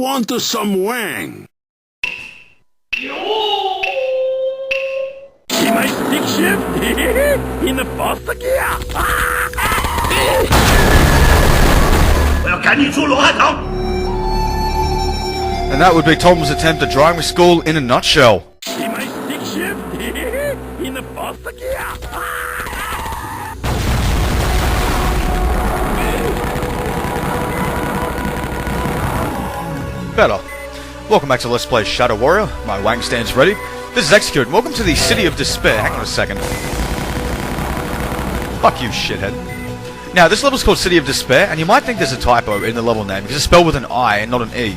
want some wang? He might stick shift in the first gear. 我要赶你出罗汉堂。 And that would be Tom's attempt at driving school in a nutshell. He might stick shift in the first gear. Better. Welcome back to Let's Play Shadow Warrior. My wang stands ready. This is Eexecute, and welcome to the City of Despair. Hang on a second. Fuck you, shithead. Now, this level's called City of Despair, and you might think there's a typo in the level name, because it's spelled with an I and not an E.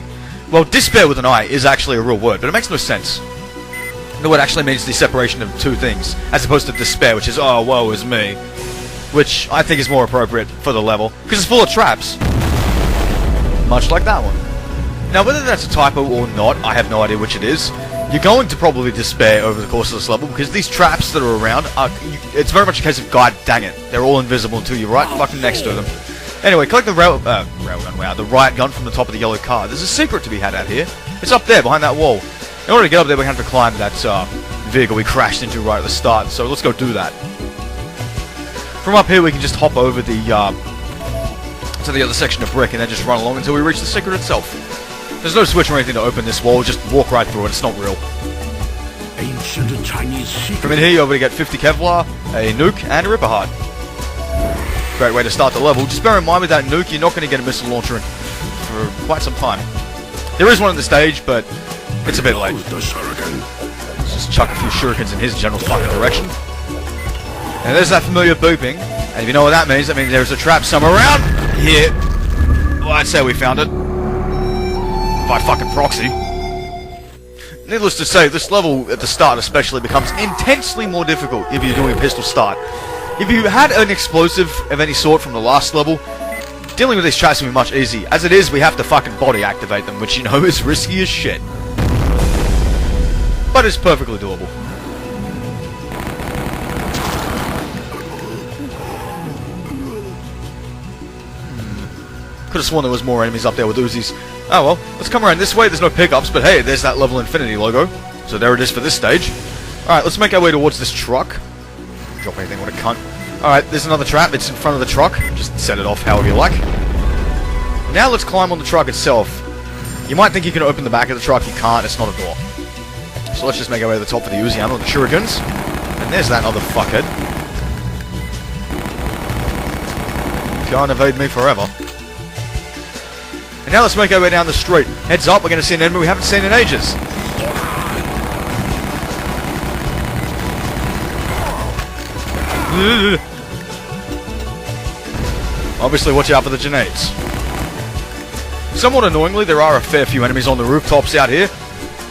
Well, despair with an I is actually a real word, but it makes no sense. The word actually means the separation of two things, as opposed to despair, which is, oh, woe is me. Which I think is more appropriate for the level, because it's full of traps. Much like that one. Now, whether that's a typo or not, I have no idea which it is. You're going to probably despair over the course of this level, because these traps that are around, it's very much a case of, god dang it, they're all invisible until you're right fucking next to them. Anyway, collect the railgun, wow, the riot gun from the top of the yellow car. There's a secret to be had out here. It's up there, behind that wall. In order to get up there, we have to climb that vehicle we crashed into right at the start, so let's go do that. From up here, we can just hop over the, to the other section of brick, and then just run along until we reach the secret itself. There's no switch or anything to open this wall, just walk right through it, it's not real. Ancient Chinese secret. From in here, you're able to get 50 Kevlar, a nuke, and a Ripper Heart. Great way to start the level. Just bear in mind with that nuke, you're not going to get a missile launcher in for quite some time. There is one on the stage, but it's a bit late. Let's just chuck a few shurikens in his general fucking direction. And there's that familiar booping, and if you know what that means there's a trap somewhere around here. Well, I'd say we found it. By fucking proxy. Needless to say, this level at the start especially becomes intensely more difficult if you're doing a pistol start. If you had an explosive of any sort from the last level, dealing with these traps will be much easier. As it is, we have to fucking body activate them, which you know is risky as shit. But it's perfectly doable. Could have sworn there was more enemies up there with Uzis. Oh well, let's come around this way. There's no pickups, but hey, there's that level infinity logo. So there it is for this stage. Alright, let's make our way towards this truck. Drop anything, what a cunt. Alright, there's another trap. It's in front of the truck. Just set it off however you like. Now let's climb on the truck itself. You might think you can open the back of the truck. You can't. It's not a door. So let's just make our way to the top for the Uzi ammo, the shurikens. And there's that other fuckhead. Can't evade me forever. And now let's make our way down the street. Heads up, we're going to see an enemy we haven't seen in ages. Obviously, watch out for the grenades. Somewhat annoyingly, there are a fair few enemies on the rooftops out here.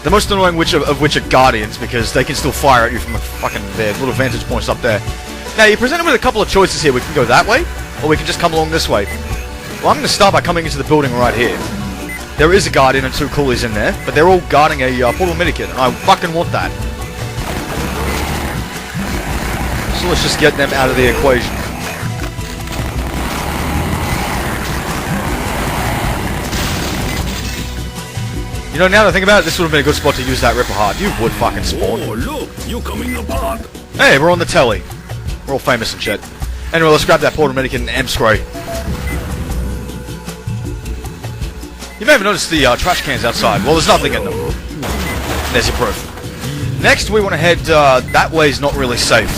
The most annoying of which are Guardians, because they can still fire at you from their little vantage points up there. Now, you're presented with a couple of choices here. We can go that way, or we can just come along this way. Well, I'm going to start by coming into the building right here. There is a Guardian and two coolies in there, but they're all guarding a portal medikit, and I fucking want that. So let's just get them out of the equation. You know, now that I think about it, this would have been a good spot to use that Ripper Heart. You would fucking spawn. Oh, look, you're coming apart. Hey, we're on the telly. We're all famous and shit. Anyway, let's grab that portal medikit and amp spray. You may have noticed the trash cans outside. Well, there's nothing in them. There's your proof. Next, we want to head, that way's not really safe.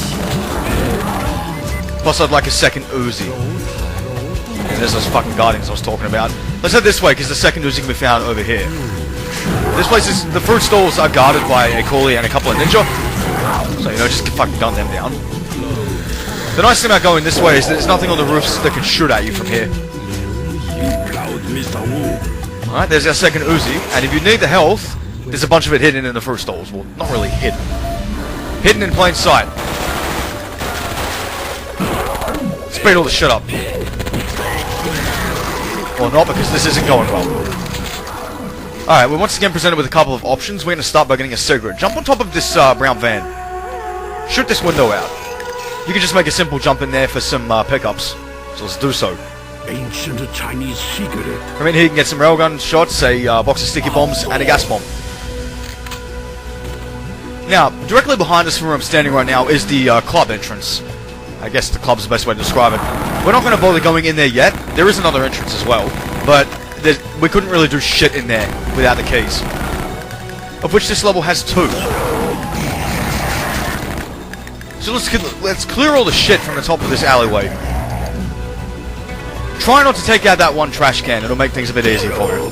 Plus, I'd like a second Uzi. And there's those fucking Guardians I was talking about. Let's head this way, because the second Uzi can be found over here. This place is, the fruit stalls are guarded by a coolie and a couple of ninja. So, you know, just fucking gun them down. The nice thing about going this way is that there's nothing on the roofs that can shoot at you from here. Alright, there's our second Uzi, and if you need the health, there's a bunch of it hidden in the fruit stalls. Well, not really hidden. Hidden in plain sight. Speed all the shit up. Or not, because this isn't going well. Alright, we're once again presented with a couple of options. We're going to start by getting a cigarette. Jump on top of this brown van. Shoot this window out. You can just make a simple jump in there for some pickups. So let's do so. Ancient Chinese secret. Come in here, you can get some railgun shots, a box of sticky bombs, and a gas bomb. Now, directly behind us from where I'm standing right now is the club entrance. I guess the club's the best way to describe it. We're not going to bother going in there yet. There is another entrance as well, but we couldn't really do shit in there without the keys. Of which this level has 2. So let's clear all the shit from the top of this alleyway. Try not to take out that one trash can, it'll make things a bit easier for you.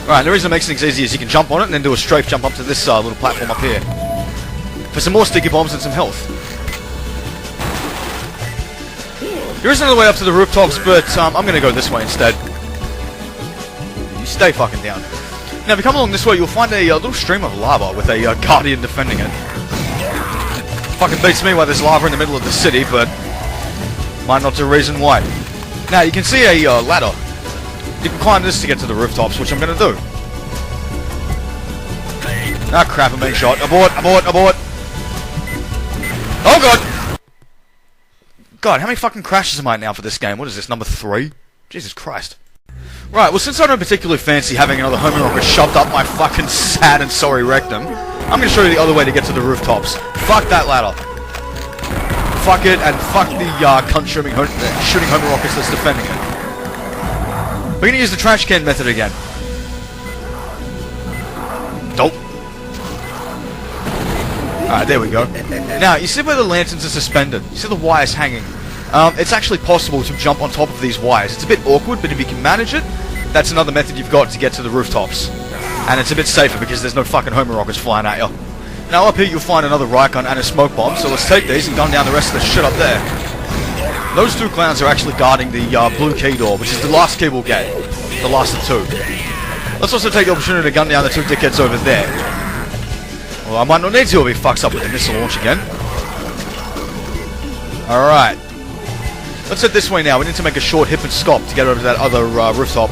Alright, the reason it makes things easy is you can jump on it and then do a strafe jump up to this little platform up here. For some more sticky bombs and some health. There is another way up to the rooftops, but I'm going to go this way instead. You stay fucking down. Now, if you come along this way, you'll find a little stream of lava with a guardian defending it. Fucking beats me why there's lava in the middle of the city, but might not be a reason why. Now, you can see a ladder. You can climb this to get to the rooftops, which I'm going to do. Ah, crap, I'm being shot. Abort, abort, abort! Oh, God! God, how many fucking crashes am I now for this game? What is this, number 3? Jesus Christ. Right, well, since I don't particularly fancy having another homing rocket shoved up my fucking sad and sorry rectum, I'm going to show you the other way to get to the rooftops. Fuck that ladder. Fuck it, and fuck the cunt shooting homing rockets that's defending it. We're going to use the trash can method again. Dope. Alright, there we go. Now, you see where the lanterns are suspended? You see the wires hanging? It's actually possible to jump on top of these wires. It's a bit awkward, but if you can manage it, that's another method you've got to get to the rooftops. And it's a bit safer because there's no fucking homing rockets flying at you. Now, up here you'll find another Raycon and a smoke bomb, so let's take these and gun down the rest of the shit up there. Those 2 clowns are actually guarding the blue key door, which is the last key we'll get. The last of 2. Let's also take the opportunity to gun down the 2 dickheads over there. Well, I might not need to if he fucks up with the missile launch again. Alright. Let's head this way now. We need to make a short hip and scop to get over to that other rooftop.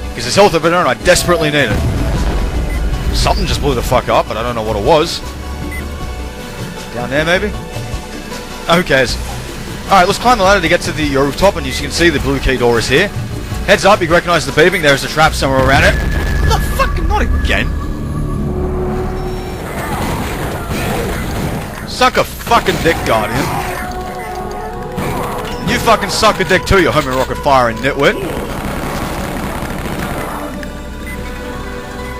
Because there's health over there and I desperately need it. Something just blew the fuck up, but I don't know what it was. Down there, maybe? Oh, who cares? Alright, let's climb the ladder to get to the rooftop, and as you can see, the blue key door is here. Heads up, you recognize the beeping. There's a trap somewhere around it. No, fucking not again. Suck a fucking dick, Guardian. You fucking suck a dick too, you homing rocket firing nitwit.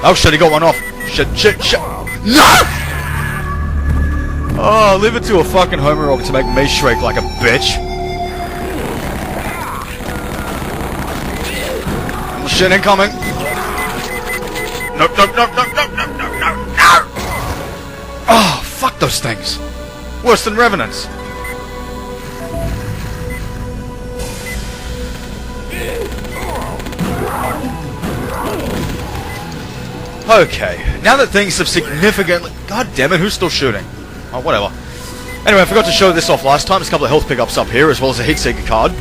Oh shit, he got one off. Shit, shit, shit. No! Oh, leave it to a fucking homing rocket to make me shriek like a bitch. Shit incoming. Nope, nope, nope, nope, nope, nope, nope, nope, no! Oh, fuck those things. Worse than revenants. Okay, now that things have significantly... God damn it, who's still shooting? Oh, whatever. Anyway, I forgot to show this off last time. There's a couple of health pickups up here, as well as a heat seeker card.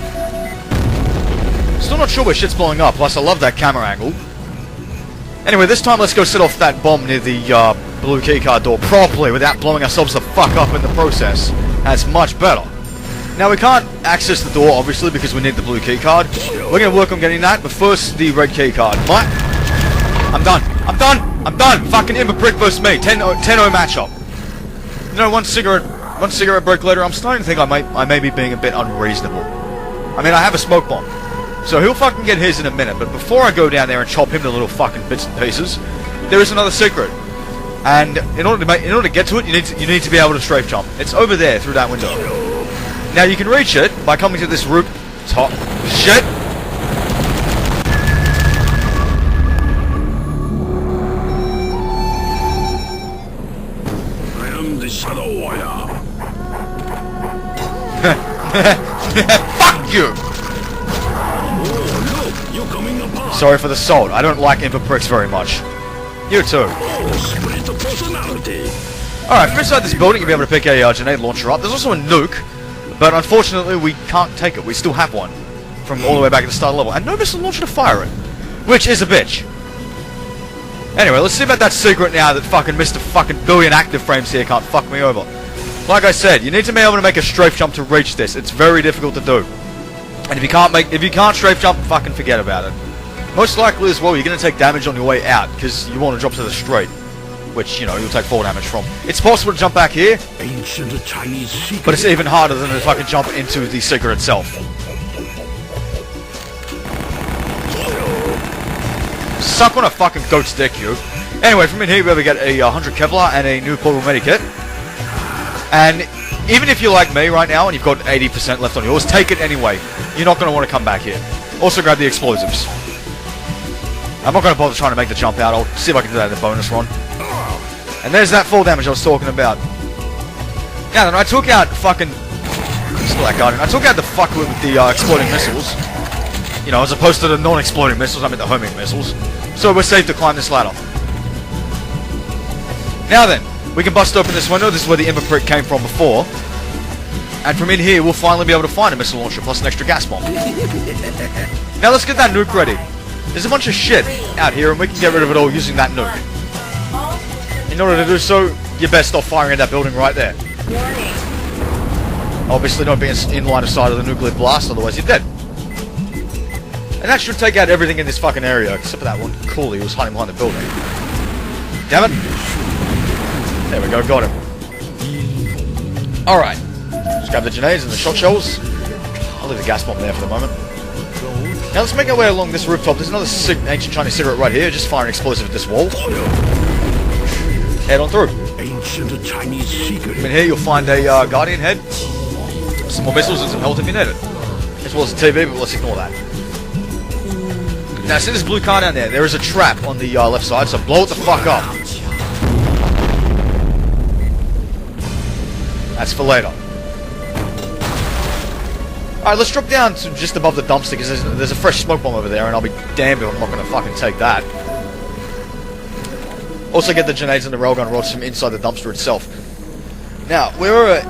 Still not sure where shit's blowing up, plus I love that camera angle. Anyway, this time let's go set off that bomb near the blue keycard door properly without blowing ourselves the fuck up in the process. That's much better. Now, we can't access the door, obviously, because we need the blue keycard. We're going to work on getting that, but first, the red keycard. I'm done. I'm done. I'm done. Fucking Imber Brick versus me. 10-0 matchup. You know, one cigarette break later, I'm starting to think I may be being a bit unreasonable. I mean, I have a smoke bomb. So he'll fucking get his in a minute, but before I go down there and chop him to little fucking bits and pieces, there is another secret. And in order to get to it, you need to be able to strafe jump. It's over there through that window. Now you can reach it by coming to this roof top. Shit. I am the Shadow Warrior. Fuck you! Oh, look, you're coming apart. Sorry for the salt. I don't like Imber Pricks very much. You too. Oh, split the personality. Alright, from inside this building you'll be able to pick a grenade launcher up. There's also a nuke, but unfortunately we can't take it. We still have one from all the way back at the start of the level. And no missile launcher to fire it, which is a bitch. Anyway, let's see about that secret now that fucking Mr. fucking Billion active frames here can't fuck me over. Like I said, you need to be able to make a strafe jump to reach this. It's very difficult to do. And if you can't strafe jump, fucking forget about it. Most likely as well, you're going to take damage on your way out, because you want to drop to the straight. Which, you know, you'll take 4 damage from. It's possible to jump back here, Ancient Chinese secret. but it's even harder than if I can jump into the secret itself. Suck on a fucking goat's dick, you. Anyway, from in here, we have to get a 100 Kevlar and a new portable medikit. And even if you're like me right now and you've got 80% left on yours, take it anyway. You're not going to want to come back here. Also grab the explosives. I'm not going to bother trying to make the jump out. I'll see if I can do that in the bonus run. And there's that full damage I was talking about. Now then, I took out fucking... Still that guardian. I took out the fucker with the exploding missiles. You know, as opposed to the non-exploding missiles, I mean the homing missiles. So we're safe to climb this ladder. Now then, we can bust open this window. This is where the Ember Prick came from before. And from in here, we'll finally be able to find a missile launcher plus an extra gas bomb. Now let's get that nuke ready. There's a bunch of shit out here and we can get rid of it all using that nuke. In order to do so, you're best off firing at that building right there. Obviously don't be in line of sight of the nuclear blast, otherwise you're dead. And that should take out everything in this fucking area, except for that one coolie who was hiding behind the building. Damn it! There we go, got him. Alright. Just grab the grenades and the shot shells. I'll leave the gas bomb there for the moment. Now let's make our way along this rooftop. There's another ancient Chinese cigarette right here. Just fire an explosive at this wall. Head on through. Ancient Chinese secret. In here you'll find a guardian head, some more missiles and some health if you need it. As well as a TV, but let's ignore that. Now see this blue car down there? There is a trap on the left side, so blow it the fuck up. That's for later. Alright, let's drop down to just above the dumpster, because there's a fresh smoke bomb over there, and I'll be damned if I'm not going to fucking take that. Also get the grenades and the railgun rods from inside the dumpster itself. Now, we're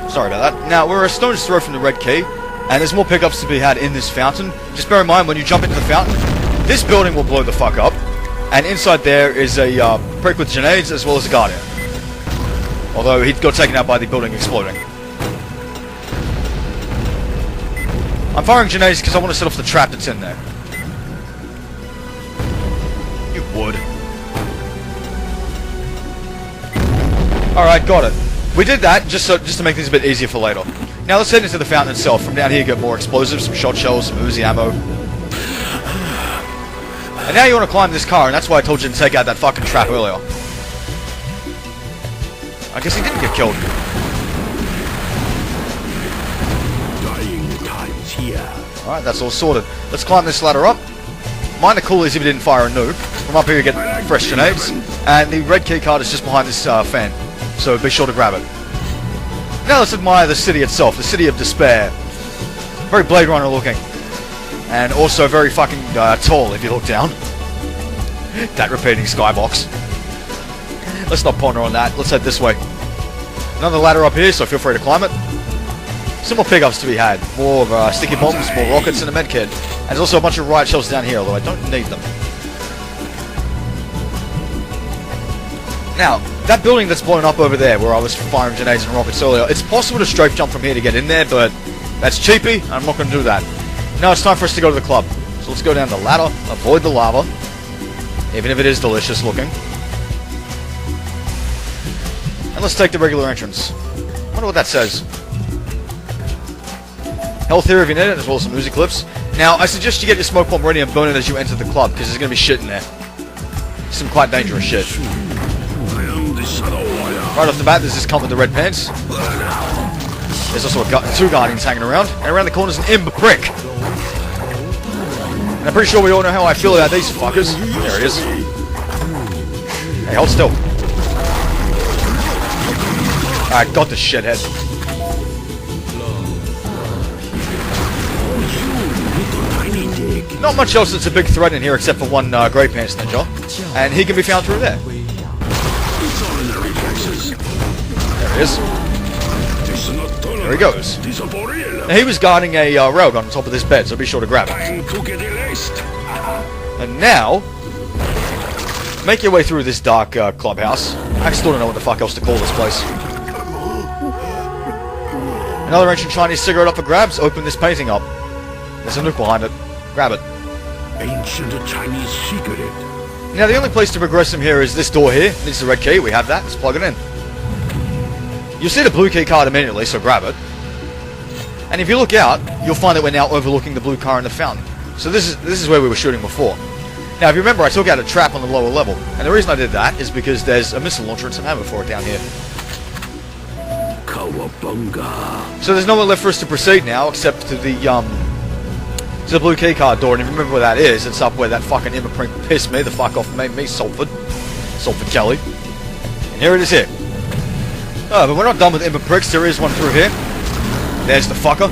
sorry about that. Now, we're a stone's throw from the red key, and there's more pickups to be had in this fountain. Just bear in mind, when you jump into the fountain, this building will blow the fuck up, and inside there is a prick with grenades as well as a guardian. Although he got taken out by the building exploding. I'm firing grenades because I want to set off the trap that's in there. You would. Alright, got it. We did that just to make things a bit easier for later. Now let's head into the fountain itself. From down here you get more explosives, some shot shells, some Uzi ammo. And now you want to climb this car, and that's why I told you to take out that fucking trap earlier. I guess he didn't get killed. Dying times here. Alright, that's all sorted. Let's climb this ladder up. Mind the coolies if you didn't fire a nuke. From up here you get fresh grenades. And the red key card is just behind this fan. So be sure to grab it. Now let's admire the city itself. The city of Despair. Very Blade Runner looking. And also very fucking tall if you look down. That repeating skybox. Let's not ponder on that. Let's head this way. Another ladder up here, so feel free to climb it. Some more pickups to be had. More sticky bombs, more rockets, and a medkit. And there's also a bunch of riot shells down here, although I don't need them. Now, that building that's blown up over there, where I was firing grenades and rockets earlier, it's possible to strafe jump from here to get in there, but that's cheapy, and I'm not going to do that. Now it's time for us to go to the club. So let's go down the ladder, avoid the lava, even if it is delicious looking. And let's take the regular entrance. Wonder what that says. Health here if you need it, as well as some Uzi clips. Now, I suggest you get your smoke bomb ready and burn it as you enter the club, because there's going to be shit in there. Some quite dangerous shit. Right off the bat, there's this cunt with the red pants. There's also two guardians hanging around. And around the corner's an Ember Prick. And I'm pretty sure we all know how I feel about these fuckers. There he is. Hey, hold still. Alright, got the shithead. Not much else that's a big threat in here except for one grey pants ninja. And he can be found through there. There he is. There he goes. Now, he was guarding a railgun on top of this bed, so be sure to grab it. And now, make your way through this dark clubhouse. I still don't know what the fuck else to call this place. Another ancient Chinese cigarette up for grabs. Open this painting up. There's a nuke behind it. Grab it. Ancient Chinese secret. Now, the only place to progress from here is this door here. Needs the red key. We have that. Let's plug it in. You'll see the blue key card immediately, so grab it. And if you look out, you'll find that we're now overlooking the blue car in the fountain. So this is where we were shooting before. Now, if you remember, I took out a trap on the lower level. And the reason I did that is because there's a missile launcher and some ammo for it down here. Cowabunga. So there's nowhere left for us to proceed now, except to the blue keycard door. And if you remember where that is, it's up where that fucking immigrant pissed me the fuck off and made me Salford jelly. And here it is here. Oh, but we're not done with imp pricks. There is one through here. There's the fucker.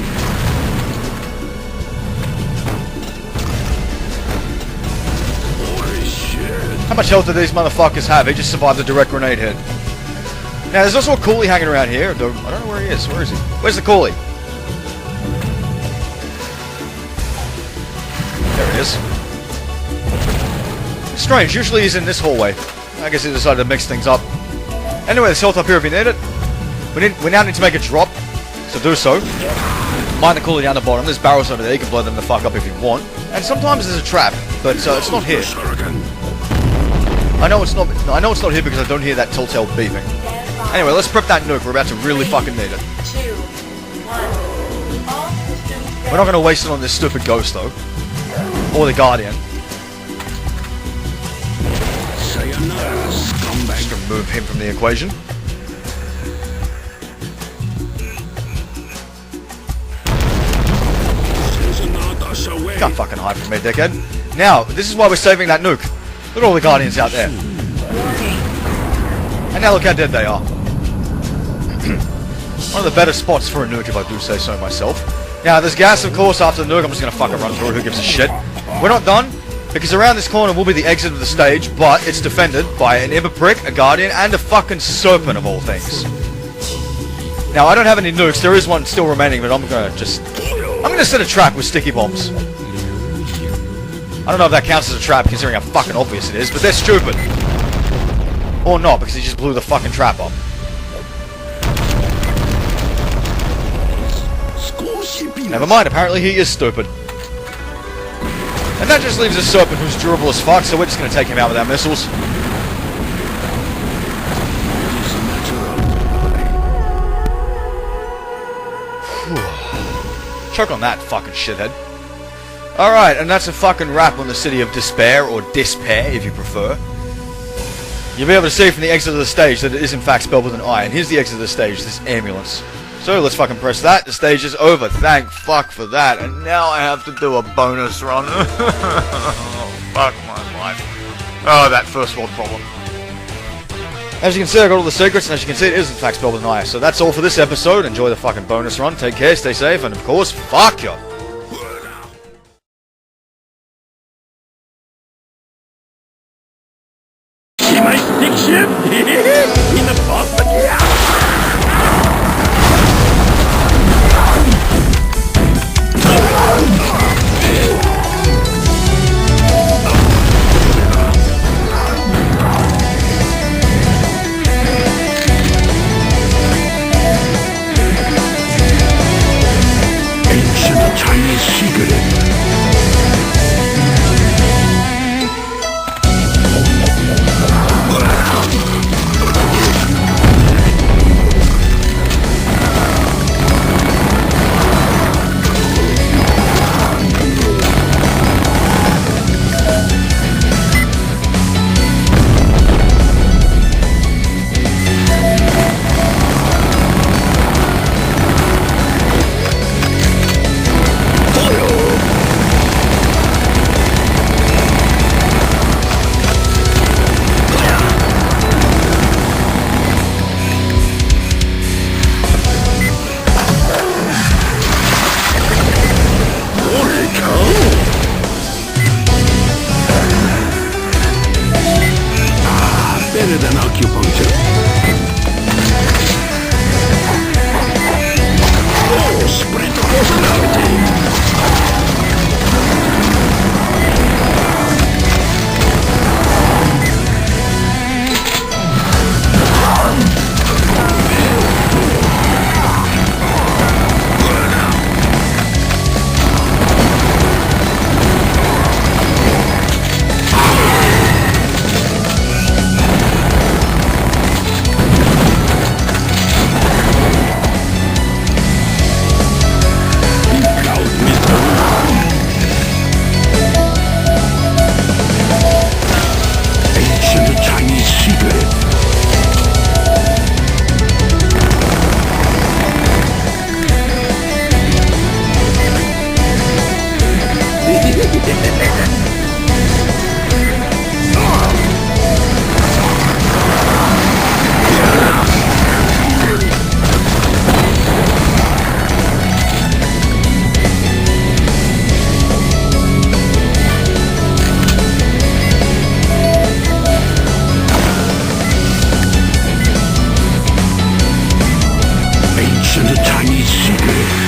Holy shit. How much health do these motherfuckers have? He just survived a direct grenade hit. Now, there's also a coolie hanging around here. I don't know where he is. Where is he? Where's the coolie? There it is. Strange. Usually he's in this hallway. I guess he decided to mix things up. Anyway, there's health up here if you need it. We now need to make a drop. So do so. Mine the coolie down the bottom. There's barrels over there. You can blow them the fuck up if you want. And sometimes there's a trap, but it's not here. I know it's not here because I don't hear that telltale beeping. Anyway, let's prep that nuke. We're about to really fucking need it. 2, 1. We're not going to waste it on this stupid ghost though, or the guardian. Sayonara, scumbag. Just remove him from the equation. Can't fucking hide from me, dickhead. Now, this is why we're saving that nuke. Look at all the guardians out there. And now look how dead they are. One of the better spots for a nuke, if I do say so myself. Now, there's gas, of course, after the nuke. I'm just going to fucking run through it. Who gives a shit? We're not done, because around this corner will be the exit of the stage, but it's defended by an imp-prick, a guardian, and a fucking serpent of all things. Now, I don't have any nukes. There is one still remaining, but I'm going to set a trap with sticky bombs. I don't know if that counts as a trap, considering how fucking obvious it is, but they're stupid. Or not, because he just blew the fucking trap up. Never mind, apparently he is stupid. And that just leaves a serpent who's durable as fuck, so we're just going to take him out with our missiles. Choke on that, fucking shithead. Alright, and that's a fucking wrap on the city of DISPAIR, or DISPAIR if you prefer. You'll be able to see from the exit of the stage that it is in fact spelled with an I, and here's the exit of the stage, this ambulance. So let's fucking press that, the stage is over, thank fuck for that, and now I have to do a bonus run. Oh, fuck my life. Oh, that first world problem. As you can see, I got all the secrets, and as you can see, it is in fact spelled with an I. So that's all for this episode, enjoy the fucking bonus run, take care, stay safe, and of course, fuck you. See my stick ship? In the boss? Ancient Chinese ancient Chinese secret.